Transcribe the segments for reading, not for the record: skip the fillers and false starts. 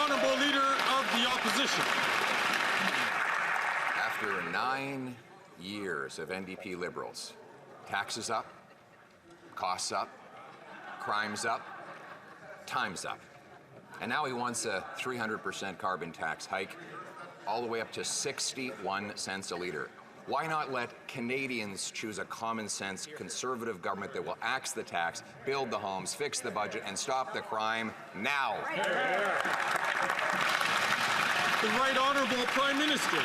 Honourable Leader of the Opposition. After 9 years of NDP Liberals, taxes up, costs up, crime's up, time's up. And now he wants a 300% carbon tax hike, all the way up to 61 cents a litre. Why not let Canadians choose a common-sense Conservative government that will axe the tax, build the homes, fix the budget, and stop the crime now? The Right Honourable Prime Minister.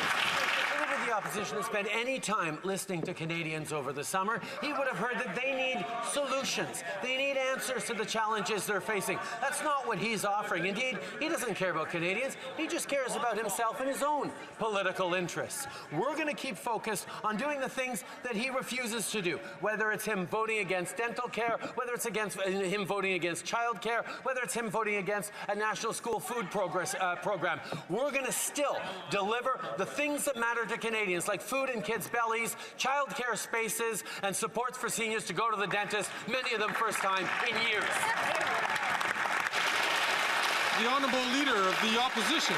The opposition has spent any time listening to Canadians over the summer, he would have heard that they need solutions. They need answers to the challenges they're facing. That's not what he's offering. Indeed, he doesn't care about Canadians. He just cares about himself and his own political interests. We're going to keep focused on doing the things that he refuses to do, whether it's him voting against dental care, whether it's him voting against child care, whether it's him voting against a national school food program. We're going to still deliver the things that matter to Canadians, like food in kids' bellies, childcare spaces, and supports for seniors to go to the dentist, many of them first time in years. The Honourable Leader of the Opposition.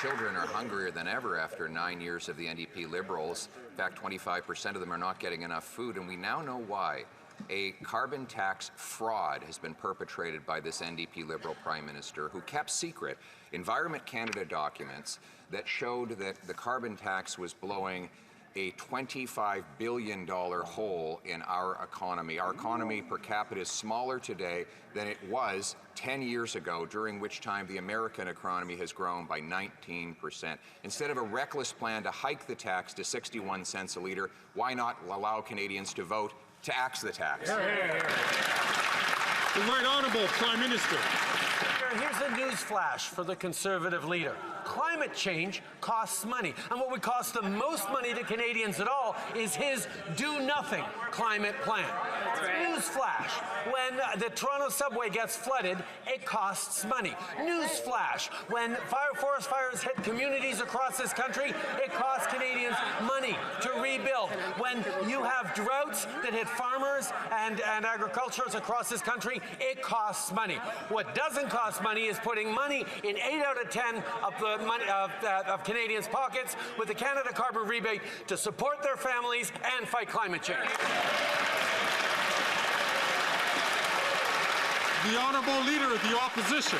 Children are hungrier than ever after 9 years of the NDP Liberals. In fact, 25% of them are not getting enough food, and we now know why. A carbon tax fraud has been perpetrated by this NDP Liberal Prime Minister, who kept secret Environment Canada documents that showed that the carbon tax was blowing a $25 billion hole in our economy. Our economy per capita is smaller today than it was 10 years ago, during which time the American economy has grown by 19%. Instead of a reckless plan to hike the tax to 61 cents a litre, why not allow Canadians to vote to axe the tax? The Right Honourable Prime Minister. Here's a news flash for the Conservative leader. Climate change costs money, and what would cost the most money to Canadians at all is his do-nothing climate plan. News flash: when the Toronto subway gets flooded, it costs money. News flash: when forest fires hit communities across this country, it costs Canadians money to rebuild. When you have droughts that hit farmers and agriculturists across this country, it costs money. What doesn't cost money is putting money in 8 out of 10 of the money of Canadians' pockets with the Canada carbon rebate to support their families and fight climate change. The Honourable Leader of the Opposition.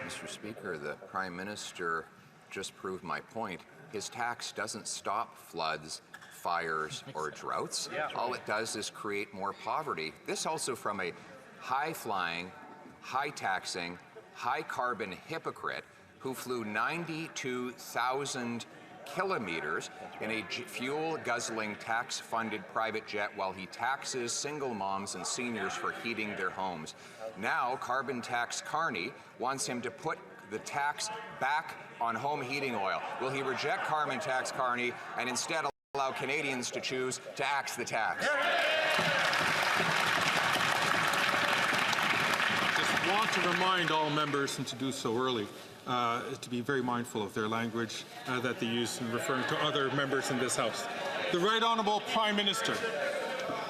Mr. Speaker, the Prime Minister just proved my point. His tax doesn't stop floods, fires, or droughts. All it does is create more poverty. This also from a high-flying, high-taxing, high-carbon hypocrite who flew 92,000 kilometers in a fuel-guzzling, tax-funded private jet while he taxes single moms and seniors for heating their homes. Now, carbon tax Carney wants him to put the tax back on home heating oil. Will he reject carbon tax Carney and instead allow Canadians to choose to axe the tax? Just want to remind all members, and to do so early, to be very mindful of their language that they use in referring to other members in this House. The Right Honourable Prime Minister.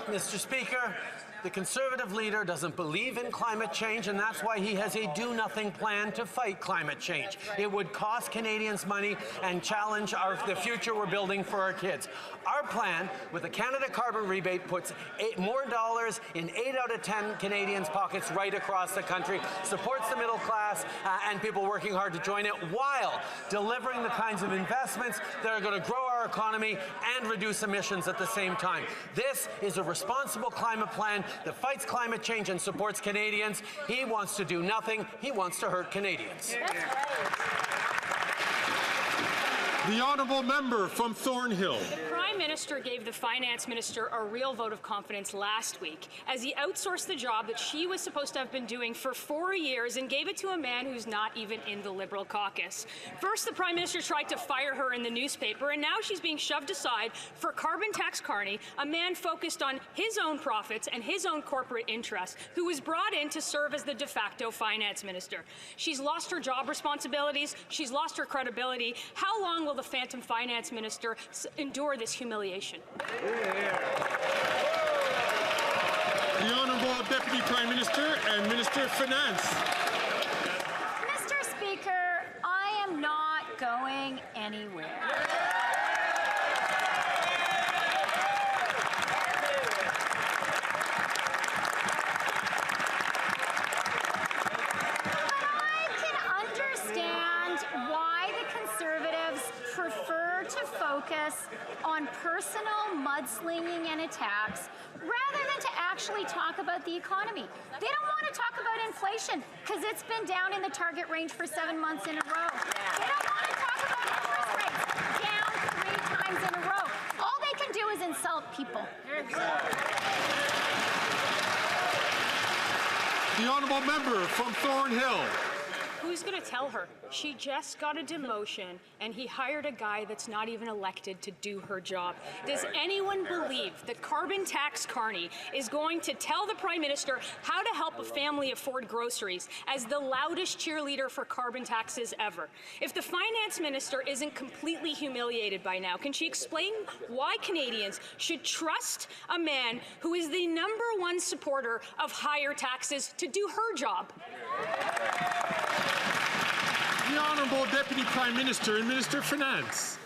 Mr. Speaker, the Conservative leader doesn't believe in climate change, and that's why he has a do-nothing plan to fight climate change. It would cost Canadians money and challenge the future we're building for our kids. Our plan, with the Canada carbon rebate, puts more dollars in 8 out of 10 Canadians' pockets right across the country, supports the middle class and people working hard to join it, while delivering the kinds of investments that are going to grow our economy and reduce emissions at the same time. This is a responsible climate plan that fights climate change and supports Canadians. He wants to do nothing. He wants to hurt Canadians. The Honourable Member from Thornhill. The Prime Minister gave the Finance Minister a real vote of confidence last week as he outsourced the job that she was supposed to have been doing for 4 years and gave it to a man who's not even in the Liberal caucus. First, the Prime Minister tried to fire her in the newspaper, and now she's being shoved aside for carbon tax Carney, a man focused on his own profits and his own corporate interests, who was brought in to serve as the de facto Finance Minister. She's lost her job responsibilities. She's lost her credibility. How long will the Phantom Finance Minister endure this humiliation? The Honourable Deputy Prime Minister and Minister of Finance. anywhere. On personal mudslinging and attacks rather than to actually talk about the economy. They don't want to talk about inflation because it's been down in the target range for 7 months in a row. They don't want to talk about interest rates down 3 times in a row. All they can do is insult people. The honourable member from Thornhill. Who's going to tell her? She just got a demotion, and he hired a guy that's not even elected to do her job. Does anyone believe that carbon tax Carney is going to tell the Prime Minister how to help a family afford groceries as the loudest cheerleader for carbon taxes ever? If the Finance Minister isn't completely humiliated by now, can she explain why Canadians should trust a man who is the #1 supporter of higher taxes to do her job? The Honourable Deputy Prime Minister and Minister of Finance.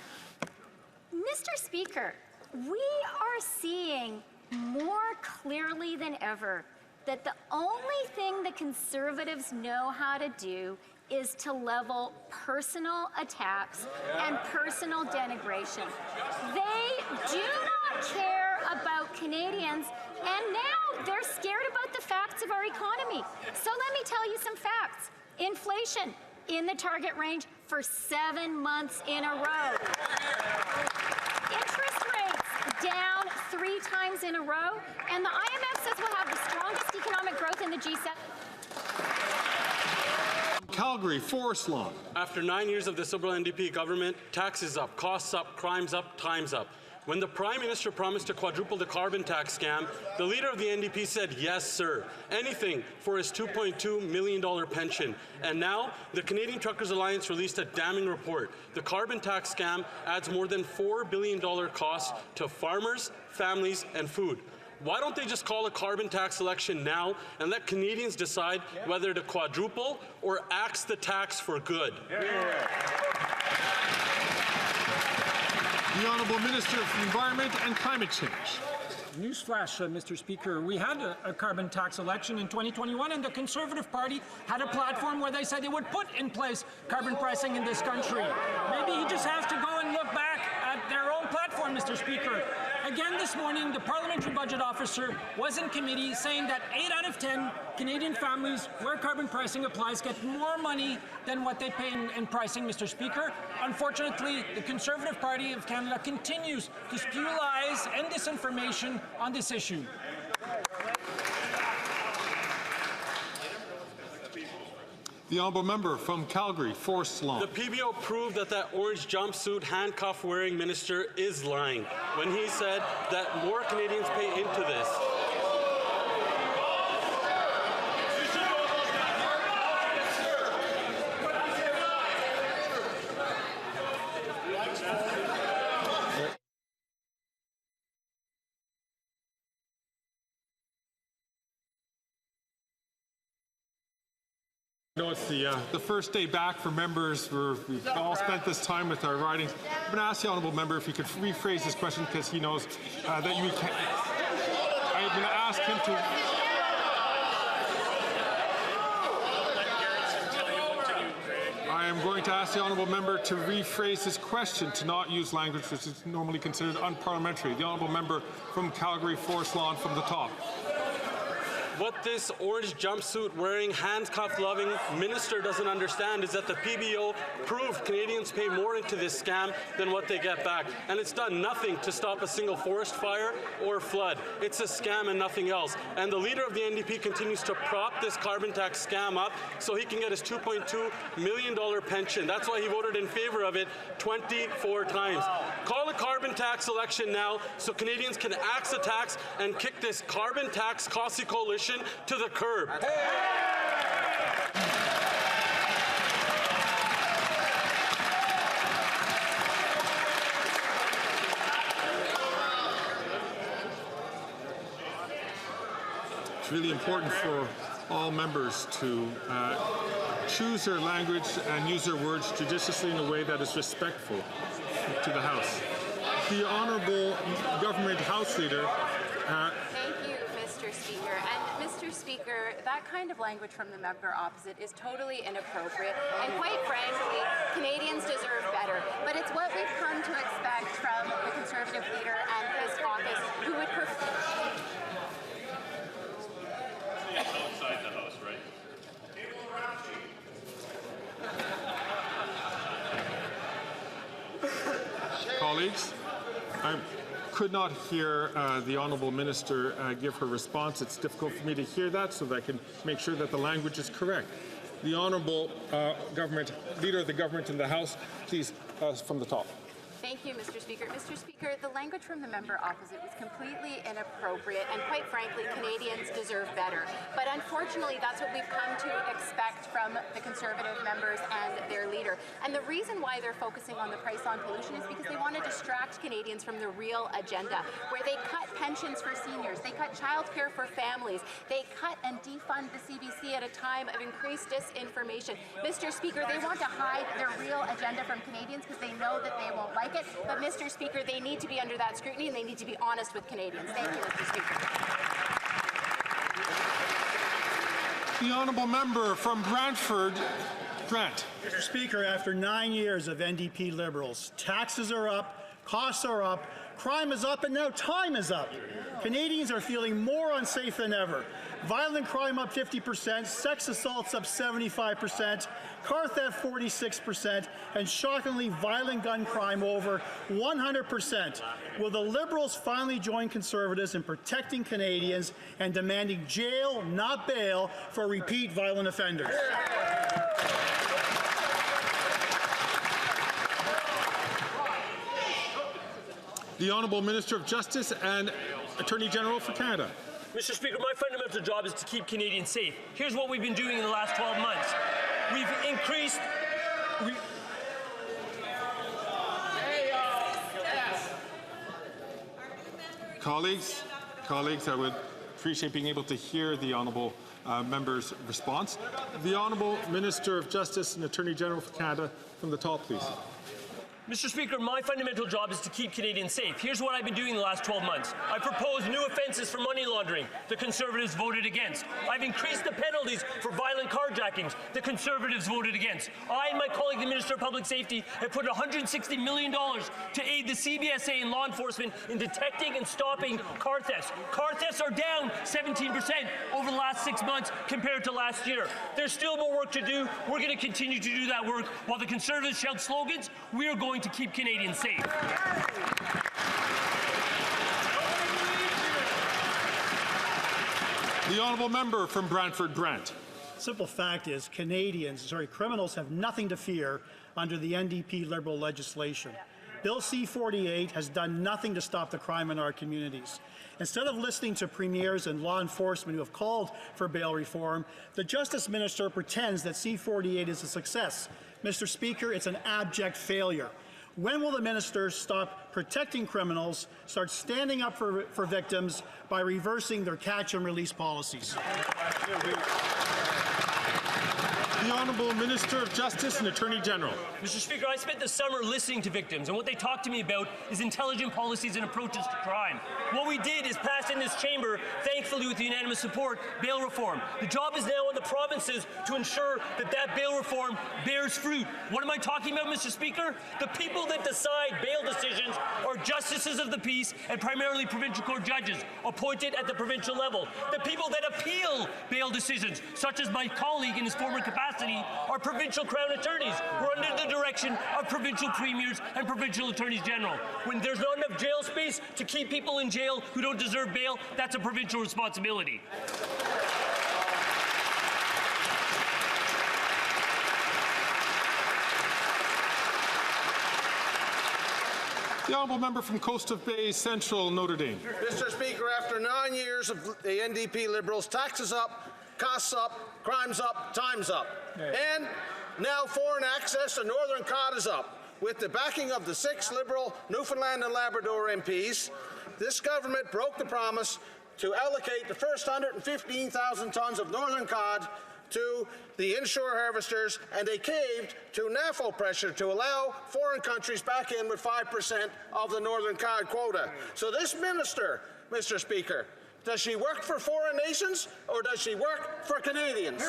Mr. Speaker, we are seeing more clearly than ever that the only thing the Conservatives know how to do is to level personal attacks and personal denigration. They do not care about Canadians, and now they're scared about the facts of our economy. So let me tell you some facts. Inflation in the target range for 7 months in a row. Interest rates down 3 times in a row, and the IMF says we'll have the strongest economic growth in the G7. Calgary, Forest Lawn. After 9 years of this Liberal NDP government, taxes up, costs up, crimes up, times up. When the Prime Minister promised to quadruple the carbon tax scam, the leader of the NDP said, yes, sir, anything for his $2.2 million pension. And now, the Canadian Truckers Alliance released a damning report. The carbon tax scam adds more than $4 billion cost to farmers, families, and food. Why don't they just call a carbon tax election now and let Canadians decide whether to quadruple or axe the tax for good? The Honourable Minister of Environment and Climate Change. Newsflash, Mr. Speaker. We had a carbon tax election in 2021, and the Conservative Party had a platform where they said they would put in place carbon pricing in this country. Maybe he just has to go and look back at their own platform, Mr. Speaker. Again this morning, the Parliamentary Budget Officer was in committee saying that 8 out of 10 Canadian families where carbon pricing applies get more money than what they pay in pricing, Mr. Speaker. Unfortunately, the Conservative Party of Canada continues to spew lies and disinformation on this issue. The honourable member from Calgary, Forest Lawn. The PBO proved that orange jumpsuit, handcuff-wearing minister is lying when he said that more Canadians pay into this. I know it's the first day back for members. We've all spent this time with our ridings. I'm going to ask the honourable member if he could rephrase his question because he knows that you can't. I'm going to ask him to. I am going to ask the honourable member to rephrase his question, to not use language which is normally considered unparliamentary. The honourable member from Calgary, Forest Lawn, from the top. What this orange jumpsuit wearing, handcuff loving minister doesn't understand is that the PBO proved Canadians pay more into this scam than what they get back. And it's done nothing to stop a single forest fire or flood. It's a scam and nothing else. And the leader of the NDP continues to prop this carbon tax scam up so he can get his $2.2 million pension. That's why he voted in favor of it 24 times. Call a carbon tax election now so Canadians can axe the tax and kick this carbon tax costly coalition to the curb. It's really important for all members to choose their language and use their words judiciously in a way that is respectful to the House. The Honourable Government House Leader. Thank you, Mr. Speaker. And Mr. Speaker, that kind of language from the member opposite is totally inappropriate. And quite frankly, Canadians deserve better. But it's what we've come to expect from the Conservative leader and his caucus, who would prefer. Outside the House, right? Colleagues, I could not hear the Honourable Minister give her response. It's difficult for me to hear that, so that I can make sure that the language is correct. The Honourable Leader of the Government in the House, please, from the top. Thank you, Mr. Speaker. Mr. Speaker, the language from the member opposite was completely inappropriate, and quite frankly, Canadians deserve better. But unfortunately, that's what we've come to expect from the Conservative members and their leader. And the reason why they're focusing on the price on pollution is because they want to distract Canadians from the real agenda, where they cut pensions for seniors, they cut childcare for families, they cut and defund the CBC at a time of increased disinformation. Mr. Speaker, they want to hide their real agenda from Canadians because they know that they won't like it. But, Mr. Speaker, they need to be under that scrutiny and they need to be honest with Canadians. Thank you, Mr. Speaker. The Honourable Member from Brantford, Grant. Mr. Speaker, after 9 years of NDP Liberals, taxes are up, costs are up, crime is up, and now time is up. Canadians are feeling more unsafe than ever. Violent crime up 50%, sex assaults up 75%, car theft 46%, and shockingly violent gun crime over 100%. Will the Liberals finally join Conservatives in protecting Canadians and demanding jail, not bail, for repeat violent offenders? The Honourable Minister of Justice and Attorney General for Canada. Mr. Speaker, my fundamental job is to keep Canadians safe. Here's what we've been doing in the last 12 months. We've increased... Colleagues, I would appreciate being able to hear the Honourable Member's response. The Honourable Minister of Justice and Attorney General for Canada, from the top, please. Mr. Speaker, my fundamental job is to keep Canadians safe. Here's what I've been doing the last 12 months. I proposed new offences for money laundering. The Conservatives voted against. I've increased the penalties for violent carjackings. The Conservatives voted against. I and my colleague, the Minister of Public Safety, have put $160 million to aid the CBSA and law enforcement in detecting and stopping car thefts. Car thefts are down 17% over the last 6 months compared to last year. There's still more work to do. We're going to continue to do that work. While the Conservatives shout slogans, we are going to keep Canadians safe. The Honourable Member from Brantford Brant. Simple fact is criminals have nothing to fear under the NDP Liberal legislation. Bill C-48 has done nothing to stop the crime in our communities. Instead of listening to premiers and law enforcement who have called for bail reform, the Justice Minister pretends that C-48 is a success. Mr. Speaker, it's an abject failure. When will the ministers stop protecting criminals, start standing up for victims by reversing their catch and release policies? The Honourable Minister of Justice and Attorney General. Mr. Speaker, I spent the summer listening to victims, and what they talked to me about is intelligent policies and approaches to crime. What we did is pass in this chamber, thankfully with unanimous support, bail reform. The job is now on the provinces to ensure that that bail reform bears fruit. What am I talking about, Mr. Speaker? The people that decide bail decisions are justices of the peace and primarily provincial court judges appointed at the provincial level. The people that appeal bail decisions, such as my colleague in his former capacity, are provincial crown attorneys who are under the direction of provincial premiers and provincial attorneys general. When there's not enough jail space to keep people in jail who don't deserve bail, that's a provincial responsibility. The Honourable Member from Coast of Bay Central, Notre Dame. Mr. Speaker, after 9 years of the NDP Liberals, taxes up, costs up, crime's up, time's up. And now foreign access to Northern Cod is up. With the backing of the 6 Liberal Newfoundland and Labrador MPs, this government broke the promise to allocate the first 115,000 tonnes of Northern Cod to the inshore harvesters, and they caved to NAFO pressure to allow foreign countries back in with 5% of the northern cod quota. So this minister, Mr. Speaker, does she work for foreign nations or does she work for Canadians?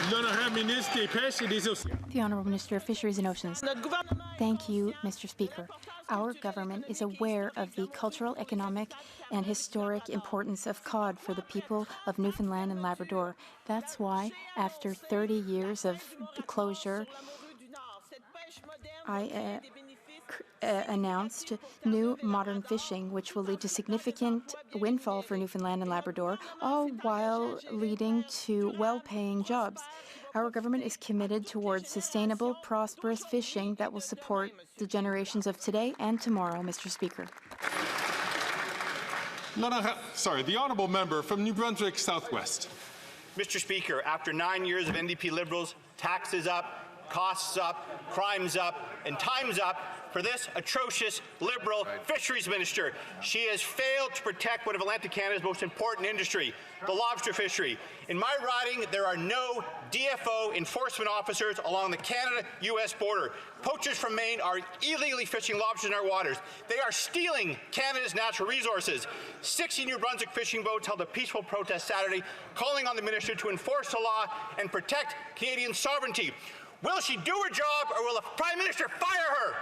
The Honourable Minister of Fisheries and Oceans. Thank you, Mr. Speaker. Our government is aware of the cultural, economic, and historic importance of cod for the people of Newfoundland and Labrador. That's why, after 30 years of closure, I announced new modern fishing, which will lead to significant windfall for Newfoundland and Labrador, all while leading to well-paying jobs. Our government is committed towards sustainable, prosperous fishing that will support the generations of today and tomorrow, Mr. Speaker. The honourable member from New Brunswick Southwest. Mr. Speaker, after 9 years of NDP Liberals, taxes up, costs up, crimes up, and time's up for this atrocious Liberal fisheries minister. She has failed to protect one of Atlantic Canada's most important industry, the lobster fishery. In my riding, there are no DFO enforcement officers along the Canada-U.S. border. Poachers from Maine are illegally fishing lobsters in our waters. They are stealing Canada's natural resources. 60 New Brunswick fishing boats held a peaceful protest Saturday, calling on the minister to enforce the law and protect Canadian sovereignty. Will she do her job, or will the Prime Minister fire her?